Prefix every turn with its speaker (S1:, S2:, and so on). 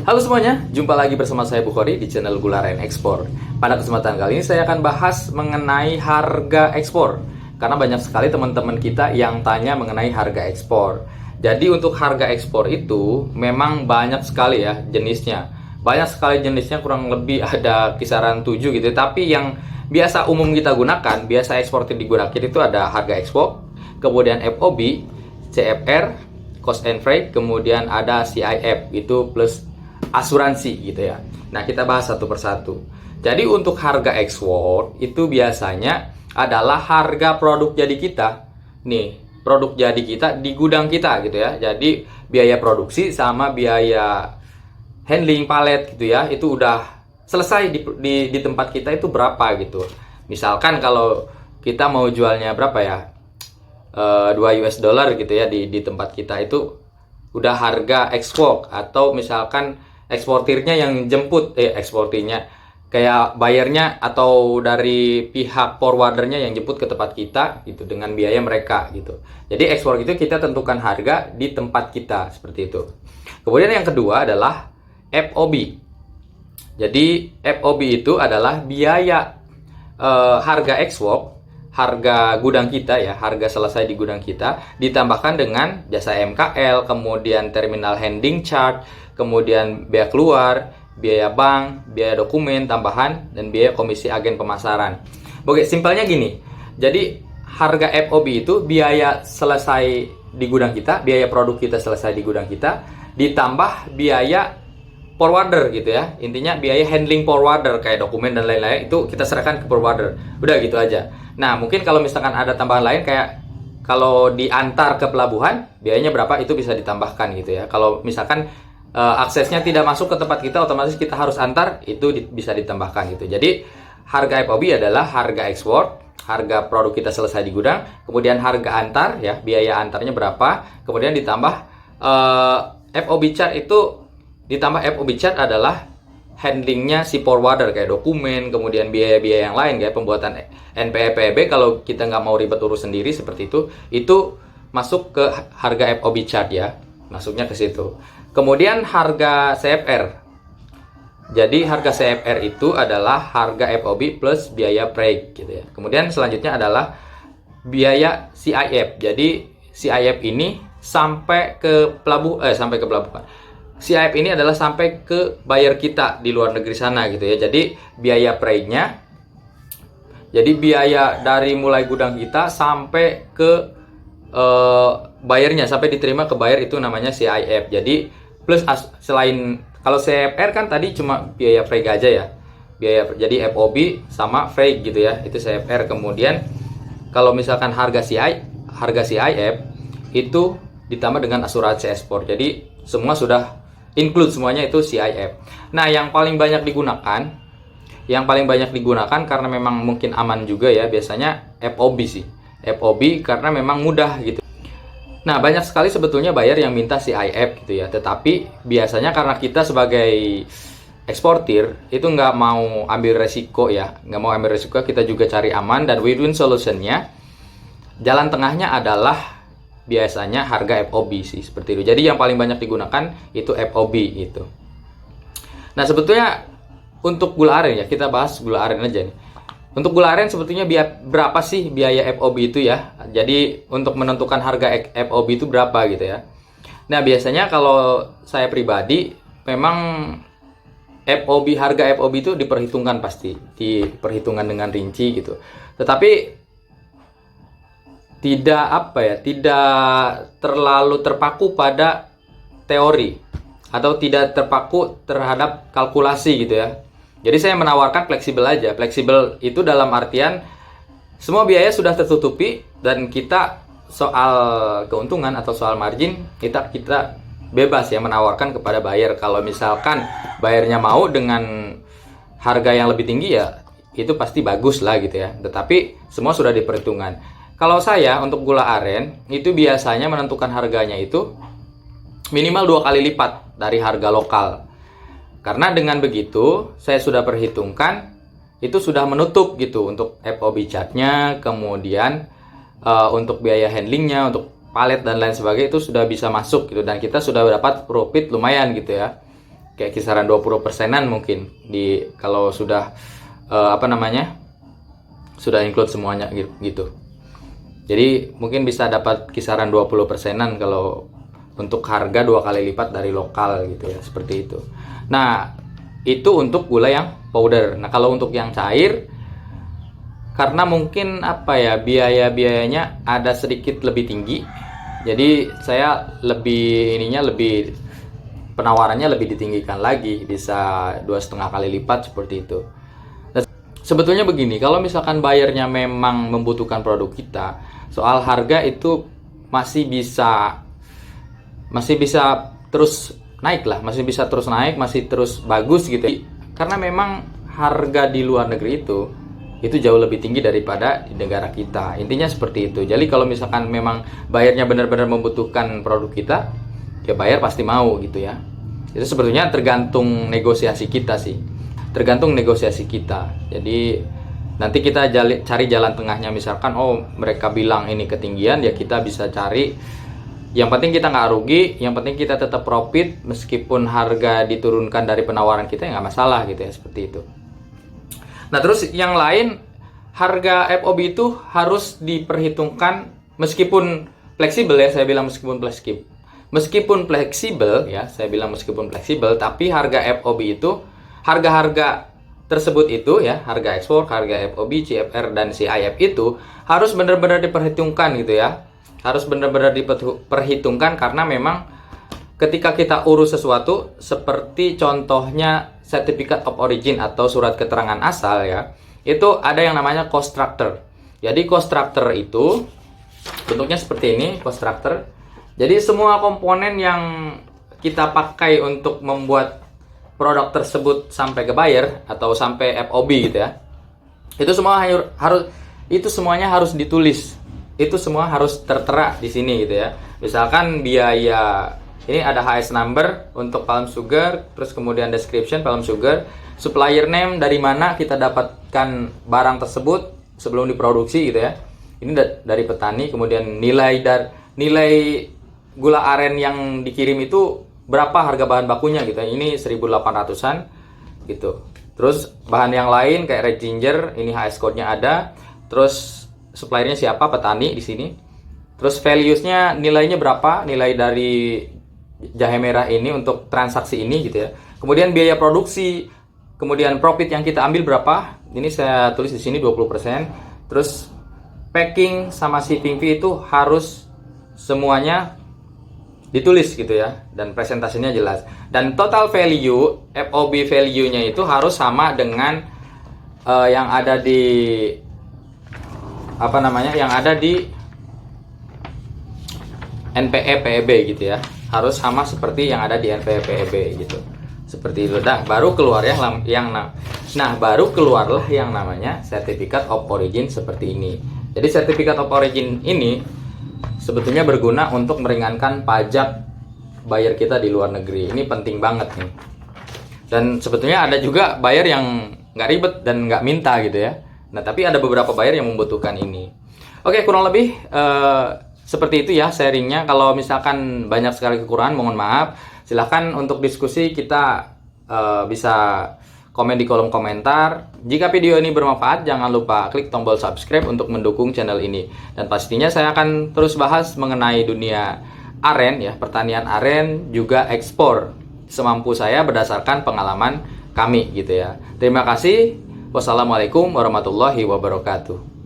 S1: Halo semuanya, jumpa lagi bersama saya Bukhari di channel Gula Aren Ekspor. Pada kesempatan kali ini saya akan bahas mengenai harga ekspor. Karena banyak sekali teman-teman kita yang tanya mengenai harga ekspor. Jadi untuk harga ekspor itu memang banyak sekali ya jenisnya. Banyak sekali jenisnya, kurang lebih ada kisaran 7 gitu. Tapi yang biasa umum kita gunakan, biasa eksportir digunakan itu ada harga ekspor, kemudian FOB, CFR, cost and freight, kemudian ada CIF itu plus asuransi gitu ya. Nah, kita bahas satu persatu. Jadi untuk harga ekspor itu biasanya adalah harga produk jadi kita. Nih, produk jadi kita di gudang kita gitu ya. Jadi biaya produksi sama biaya handling palet gitu ya, itu udah selesai di tempat kita itu berapa gitu. Misalkan kalau kita mau jualnya berapa ya, 2 US dollar gitu ya, di tempat kita itu udah harga ekspor. Atau misalkan eksportirnya yang jemput, eksportirnya kayak bayarnya atau dari pihak forwardernya yang jemput ke tempat kita gitu dengan biaya mereka gitu. Jadi ekspor itu kita tentukan harga di tempat kita seperti itu. Kemudian yang kedua adalah FOB. Jadi FOB itu adalah biaya harga ekspor, harga gudang kita ya, harga selesai di gudang kita ditambahkan dengan jasa MKL, kemudian terminal handling charge, kemudian biaya keluar, biaya bank, biaya dokumen tambahan, dan biaya komisi agen pemasaran. Oke, simpelnya gini. Jadi harga FOB itu biaya selesai di gudang kita, biaya produk kita selesai di gudang kita, ditambah biaya forwarder gitu ya. Intinya biaya handling forwarder kayak dokumen dan lain-lain itu kita serahkan ke forwarder. Udah gitu aja. Nah, mungkin kalau misalkan ada tambahan lain kayak kalau diantar ke pelabuhan, biayanya berapa itu bisa ditambahkan gitu ya. Kalau misalkan aksesnya tidak masuk ke tempat kita, otomatis kita harus antar, itu bisa ditambahkan gitu. Jadi harga FOB adalah harga ekspor, harga produk kita selesai di gudang, kemudian harga antar ya, biaya antarnya berapa, kemudian ditambah FOB charge. Itu ditambah FOB charge adalah handlingnya si forwarder kayak dokumen, kemudian biaya-biaya yang lain kayak pembuatan NPWP. Kalau kita nggak mau ribet urus sendiri seperti itu masuk ke harga FOB charge ya, masuknya ke situ. Kemudian harga CFR. Jadi harga CFR itu adalah harga FOB plus biaya freight gitu ya. Kemudian selanjutnya adalah biaya CIF. Jadi CIF ini sampai ke pelabuhan. CIF ini adalah sampai ke buyer kita di luar negeri sana gitu ya. Jadi biaya freight-nya, jadi biaya dari mulai gudang kita sampai ke bayarnya, sampai diterima ke buyer, itu namanya CIF. Jadi plus selain kalau CFR kan tadi cuma biaya freight aja ya. Jadi FOB sama freight gitu ya. Itu CFR. Kemudian kalau misalkan harga CIF itu ditambah dengan asuransi ekspor. Jadi semua sudah include semuanya, itu CIF. Nah, yang paling banyak digunakan karena memang mungkin aman juga ya, biasanya FOB sih. FOB karena memang mudah gitu. Nah, banyak sekali sebetulnya buyer yang minta CIF gitu ya. Tetapi biasanya karena kita sebagai eksportir itu nggak mau ambil resiko ya. Nggak mau ambil resiko, kita juga cari aman dan win-win solutionnya. Jalan tengahnya adalah biasanya harga FOB sih, seperti itu. Jadi yang paling banyak digunakan itu FOB itu. Nah, sebetulnya untuk gula aren ya, kita bahas gula aren aja nih. Untuk gula aren sebetulnya berapa sih biaya FOB itu ya? Jadi untuk menentukan harga FOB itu berapa gitu ya. Nah, biasanya kalau saya pribadi memang harga FOB itu diperhitungkan, pasti diperhitungkan dengan rinci gitu. Tetapi tidak terlalu terpaku pada teori atau tidak terpaku terhadap kalkulasi gitu ya. Jadi saya menawarkan fleksibel aja. Fleksibel itu dalam artian semua biaya sudah tertutupi dan kita soal keuntungan atau soal margin kita bebas ya menawarkan kepada buyer. Kalau misalkan buyernya mau dengan harga yang lebih tinggi ya itu pasti bagus lah gitu ya. Tetapi semua sudah diperhitungkan. Kalau saya untuk gula aren itu biasanya menentukan harganya itu minimal 2 kali lipat dari harga lokal. Karena dengan begitu saya sudah perhitungkan itu sudah menutup gitu untuk FOB charge-nya, kemudian untuk biaya handlingnya, untuk palet dan lain sebagainya itu sudah bisa masuk gitu, dan kita sudah dapat profit lumayan gitu ya. kayak kisaran 20%-an mungkin kalau sudah sudah include semuanya gitu. Jadi mungkin bisa dapat kisaran 20%-an kalau untuk harga 2 kali lipat dari lokal gitu ya, seperti itu. Nah, itu untuk gula yang powder. Nah, kalau untuk yang cair, karena mungkin biaya-biayanya ada sedikit lebih tinggi, jadi saya lebih penawarannya lebih ditinggikan lagi, bisa 2,5 kali lipat seperti itu. Nah, sebetulnya begini, kalau misalkan buyernya memang membutuhkan produk kita, soal harga itu masih bisa terus naik lah, masih terus bagus gitu. Karena memang harga di luar negeri itu jauh lebih tinggi daripada di negara kita. Intinya seperti itu. Jadi kalau misalkan memang bayarnya benar-benar membutuhkan produk kita, ya bayar pasti mau gitu ya. Itu sebetulnya tergantung negosiasi kita sih. Jadi nanti kita cari jalan tengahnya. Misalkan mereka bilang ini ketinggian, ya kita bisa cari. Yang penting kita nggak rugi, yang penting kita tetap profit meskipun harga diturunkan dari penawaran kita, ya nggak masalah gitu ya, seperti itu. Nah, terus yang lain, harga FOB itu harus diperhitungkan meskipun fleksibel ya, saya bilang meskipun fleksibel, tapi harga FOB itu, harga-harga tersebut itu ya, harga ekspor, harga FOB, CFR, dan CIF itu harus benar-benar diperhitungkan gitu ya. Harus benar-benar diperhitungkan karena memang ketika kita urus sesuatu, seperti contohnya Certificate of Origin atau surat keterangan asal ya, itu ada yang namanya cost structure. Jadi cost structure itu bentuknya seperti ini, cost structure. Jadi semua komponen yang kita pakai untuk membuat produk tersebut sampai ke buyer atau sampai FOB gitu ya, itu semuanya harus ditulis. Itu semua harus tertera di sini gitu ya. Misalkan biaya, ini ada HS number untuk palm sugar, terus kemudian description palm sugar, supplier name, dari mana kita dapatkan barang tersebut sebelum diproduksi gitu ya. Ini dari petani, kemudian nilai gula aren yang dikirim itu berapa harga bahan bakunya gitu ya. Ini 1.800-an gitu. Terus bahan yang lain kayak red ginger, ini HS code-nya ada. Terus suppliernya siapa, petani di sini. Terus values-nya, nilainya berapa, nilai dari jahe merah ini untuk transaksi ini gitu ya. Kemudian biaya produksi, kemudian profit yang kita ambil berapa. Ini saya tulis di sini 20%. Terus packing sama shipping fee itu harus semuanya ditulis gitu ya, dan presentasinya jelas. Dan total value, FOB value-nya itu harus sama dengan yang ada di NPE PEB gitu ya. Harus sama seperti yang ada di NPE PEB gitu. Seperti itu. Baru keluarlah yang namanya Certificate of Origin seperti ini. Jadi Certificate of Origin ini sebetulnya berguna untuk meringankan pajak buyer kita di luar negeri. Ini penting banget nih. Dan sebetulnya ada juga buyer yang nggak ribet dan nggak minta gitu ya. Nah, tapi ada beberapa buyer yang membutuhkan ini. Oke, kurang lebih seperti itu ya sharingnya. Kalau misalkan banyak sekali kekurangan, mohon maaf. Silahkan untuk diskusi, kita bisa komen di kolom komentar. Jika video ini bermanfaat, jangan lupa klik tombol subscribe untuk mendukung channel ini. Dan pastinya saya akan terus bahas mengenai dunia aren ya, pertanian aren, juga ekspor semampu saya berdasarkan pengalaman kami gitu ya. Terima kasih. Wassalamualaikum warahmatullahi wabarakatuh.